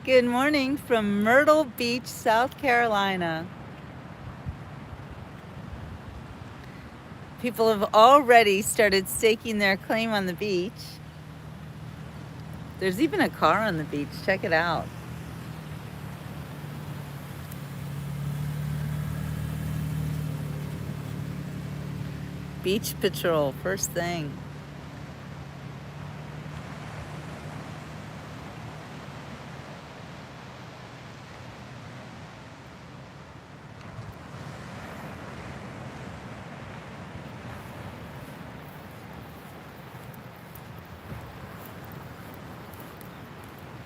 Good morning from Myrtle Beach, South Carolina. People have already started staking their claim on the beach. There's even a car on the beach. Check it out. Beach patrol, first thing.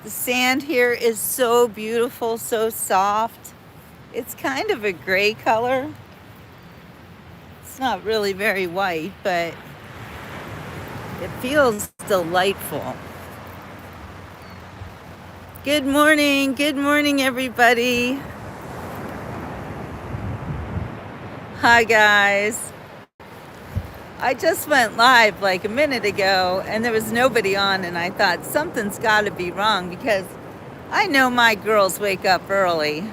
The sand here is so beautiful, so soft. It's kind of a gray color. It's not really very white, but it feels delightful. Good morning, everybody. Hi, guys. I just went live like a minute ago and there was nobody on, and I thought something's got to be wrong because I know my girls wake up early.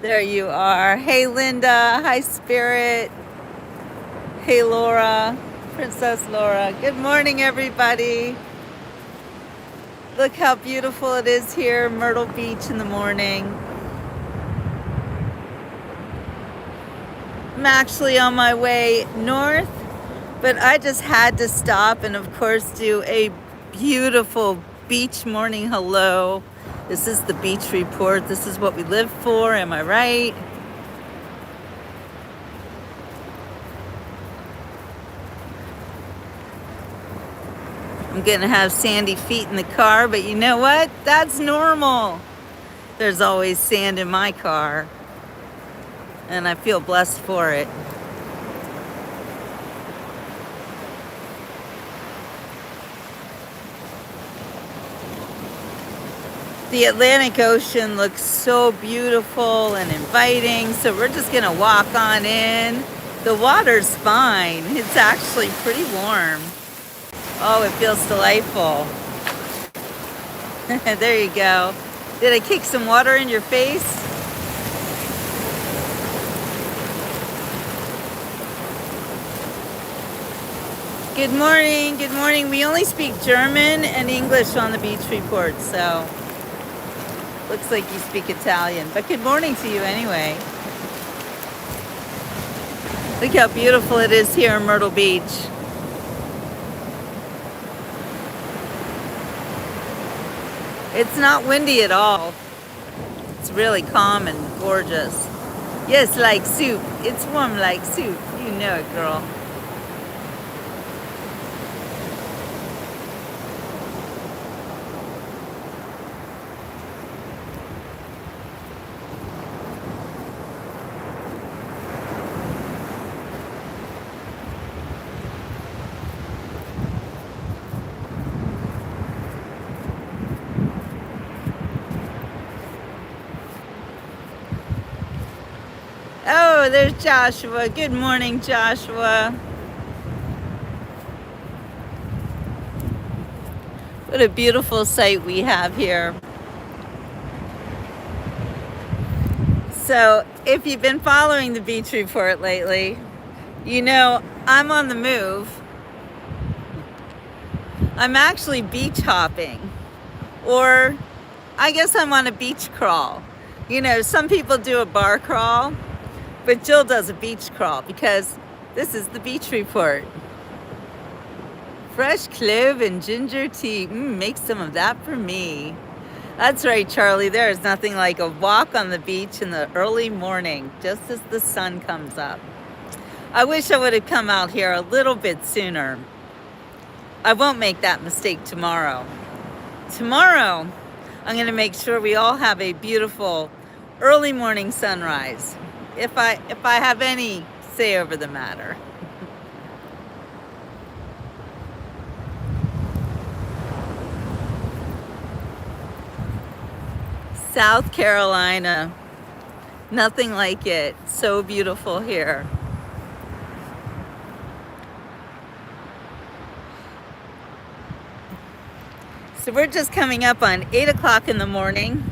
There you are. Hey, Linda. Hi, Spirit. Hey, Laura. Princess Laura. Good morning, everybody. Look how beautiful it is here, Myrtle Beach in the morning. I'm actually on my way north, but I just had to stop and of course do a beautiful beach morning hello. This is the beach report. This is what we live for, am I right? I'm gonna have sandy feet in the car, but you know what? That's normal. There's always sand in my car, and I feel blessed for it. The Atlantic Ocean looks so beautiful and inviting, so we're just gonna walk on in. The water's fine. It's actually pretty warm. Oh, it feels delightful. There you go. Did I kick some water in your face? Good morning, good morning. We only speak German and English on the beach report, so looks like you speak Italian. But good morning to you anyway. Look how beautiful it is here in Myrtle Beach. It's not windy at all. It's really calm and gorgeous. Yes, like soup. It's warm like soup. You know it, girl. Oh, there's Joshua. Good morning, Joshua. What a beautiful sight we have here. So, if you've been following the beach report lately, you know I'm on the move. I'm actually beach hopping, or I guess I'm on a beach crawl. You know, some people do a bar crawl, but Jill does a beach crawl because this is the beach report. Fresh clove and ginger tea. Make some of that for me. That's right, Charlie. There is nothing like a walk on the beach in the early morning, just as the sun comes up. I wish I would have come out here a little bit sooner. I won't make that mistake tomorrow. Tomorrow, I'm going to make sure we all have a beautiful early morning sunrise, if I have any say over the matter. South Carolina, nothing like it. So beautiful here. So we're just coming up on 8 o'clock in the morning,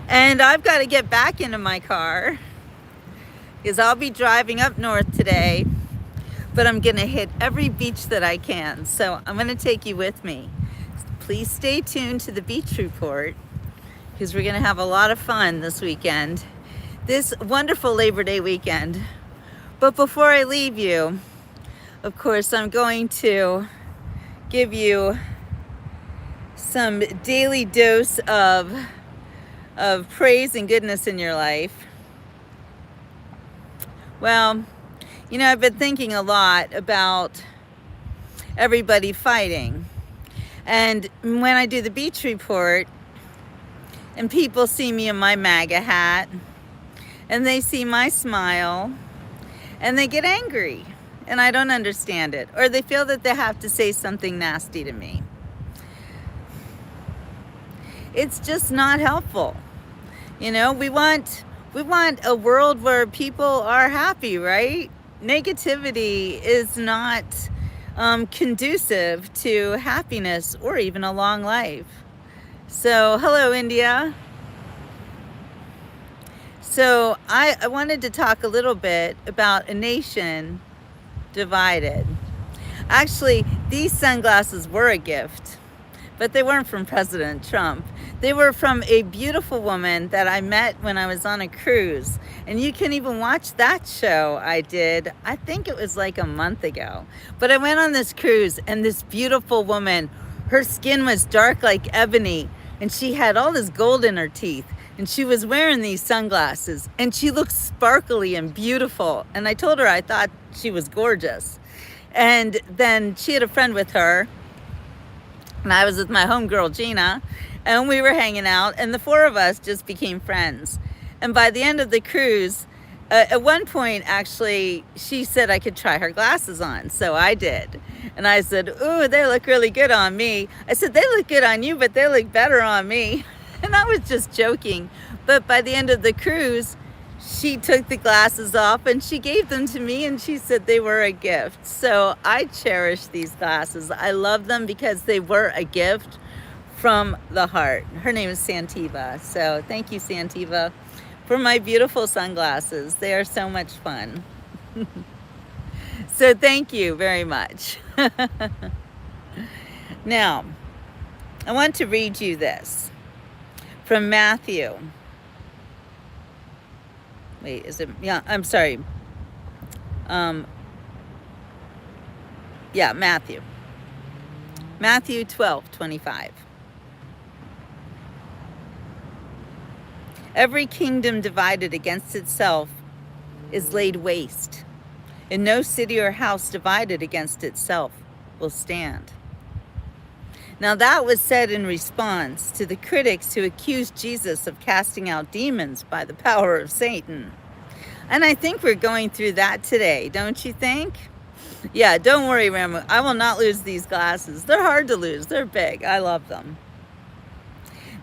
and I've got to get back into my car because I'll be driving up north today, but I'm gonna hit every beach that I can. So I'm gonna take you with me. Please stay tuned to the beach report because we're gonna have a lot of fun this weekend, this wonderful Labor Day weekend. But before I leave you, of course, I'm going to give you some daily dose of praise and goodness in your life. Well, you know, I've been thinking a lot about everybody fighting. And when I do the beach report and people see me in my MAGA hat and they see my smile and they get angry and I don't understand it, or they feel that they have to say something nasty to me. It's just not helpful. You know, we want a world where people are happy, right? Negativity is not conducive to happiness or even a long life. So, hello, India. So, I wanted to talk a little bit about a nation divided. Actually, these sunglasses were a gift, but they weren't from President Trump. They were from a beautiful woman that I met when I was on a cruise. And you can even watch that show I did, I think it was like a month ago. But I went on this cruise and this beautiful woman, her skin was dark like ebony and she had all this gold in her teeth. And she was wearing these sunglasses and she looked sparkly and beautiful. And I told her I thought she was gorgeous. And then she had a friend with her. And I was with my homegirl, Gina. And we were hanging out, and the four of us just became friends. And by the end of the cruise, at one point, actually, she said I could try her glasses on. So I did. And I said, ooh, they look really good on me. I said, they look good on you, but they look better on me. And I was just joking. But by the end of the cruise, she took the glasses off and she gave them to me and she said they were a gift. So I cherish these glasses. I love them because they were a gift from the heart. Her name is Santiva. So thank you, Santiva, for my beautiful sunglasses. They are so much fun. So thank you very much. Now, I want to read you this from Matthew. Wait, is it? Yeah, I'm sorry. Yeah, Matthew. Matthew 12:25. Every kingdom divided against itself is laid waste, and no city or house divided against itself will stand. Now that was said in response to the critics who accused Jesus of casting out demons by the power of Satan. And I think we're going through that today, don't you think? Yeah, don't worry, Ramu. I will not lose these glasses. They're hard to lose. They're big. I love them.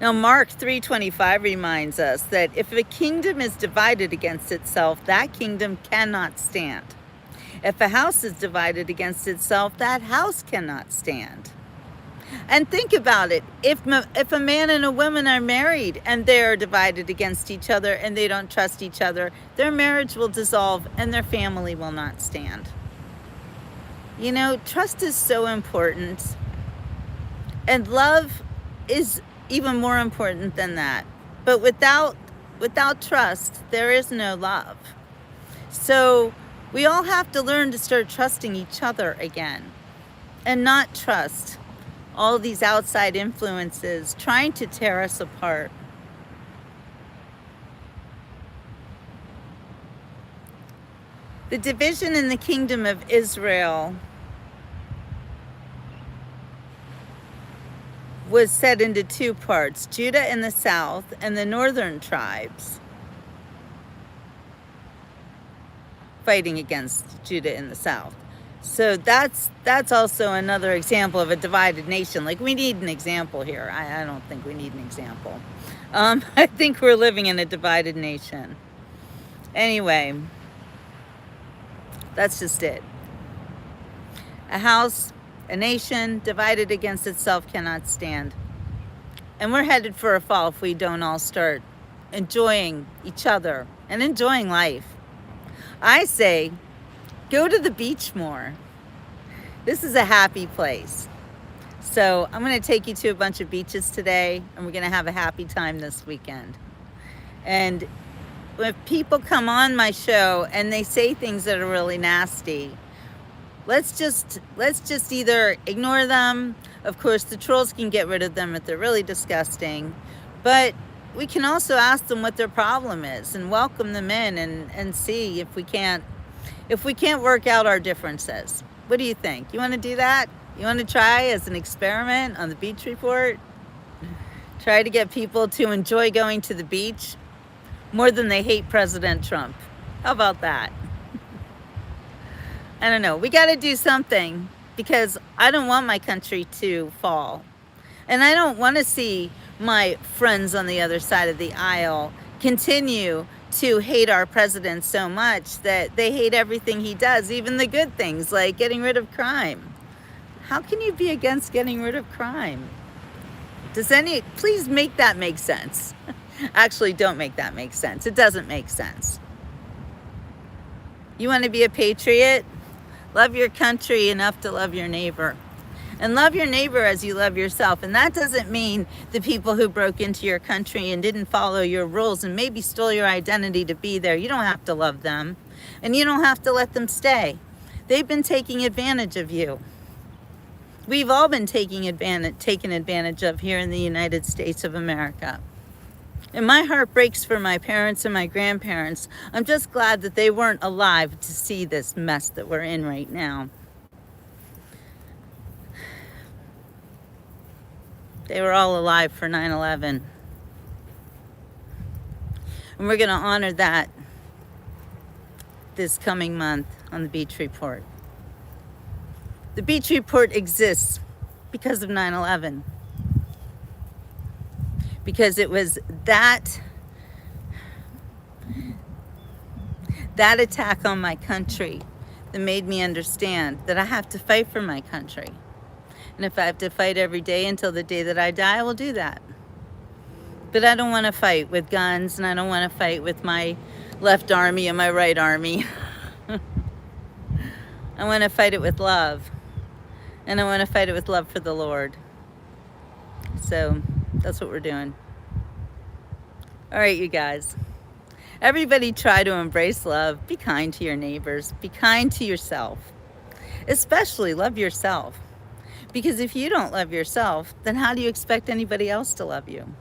Now, Mark 3:25 reminds us that if a kingdom is divided against itself, that kingdom cannot stand. If a house is divided against itself, that house cannot stand. And think about it. If a man and a woman are married and they're divided against each other and they don't trust each other, their marriage will dissolve and their family will not stand. You know, trust is so important. And love is even more important than that. But without trust, there is no love. So we all have to learn to start trusting each other again and not trust all these outside influences trying to tear us apart. The division in the kingdom of Israel was set into two parts, Judah in the south and the northern tribes fighting against Judah in the south. So that's also another example of a divided nation. Like, we need an example here. I don't think we need an example. I think we're living in a divided nation. Anyway, that's just it. A house A nation divided against itself cannot stand. And we're headed for a fall if we don't all start enjoying each other and enjoying life. I say, go to the beach more. This is a happy place. So I'm going to take you to a bunch of beaches today, and we're going to have a happy time this weekend. And if people come on my show and they say things that are really nasty, let's just either ignore them. Of course, the trolls can get rid of them if they're really disgusting, but we can also ask them what their problem is and welcome them in and see if we can't work out our differences. What do you think? You want to do that? You want to try as an experiment on the Beach Report? Try to get people to enjoy going to the beach more than they hate President Trump. How about that? I don't know. We got to do something because I don't want my country to fall. And I don't want to see my friends on the other side of the aisle continue to hate our president so much that they hate everything he does, even the good things like getting rid of crime. How can you be against getting rid of crime? Please make that make sense. Actually, don't make that make sense. It doesn't make sense. You want to be a patriot? Love your country enough to love your neighbor. And love your neighbor as you love yourself. And that doesn't mean the people who broke into your country and didn't follow your rules and maybe stole your identity to be there. You don't have to love them. And you don't have to let them stay. They've been taking advantage of you. We've all been taken advantage of here in the United States of America. And my heart breaks for my parents and my grandparents. I'm just glad that they weren't alive to see this mess that we're in right now. They were all alive for 9/11. And we're going to honor that this coming month on the Beach Report. The Beach Report exists because of 9/11. Because it was that attack on my country that made me understand that I have to fight for my country. And if I have to fight every day until the day that I die, I will do that. But I don't want to fight with guns, and I don't want to fight with my left army and my right army. I want to fight it with love. And I want to fight it with love for the Lord. So that's what we're doing. All right, you guys. Everybody try to embrace love. Be kind to your neighbors. Be kind to yourself. Especially love yourself. Because if you don't love yourself, then how do you expect anybody else to love you?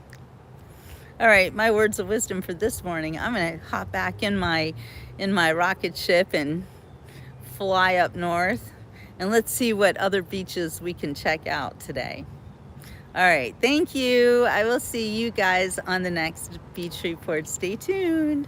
All right, my words of wisdom for this morning. I'm going to hop back in my rocket ship and fly up north. And let's see what other beaches we can check out today. All right, thank you. I will see you guys on the next Beach Report. Stay tuned.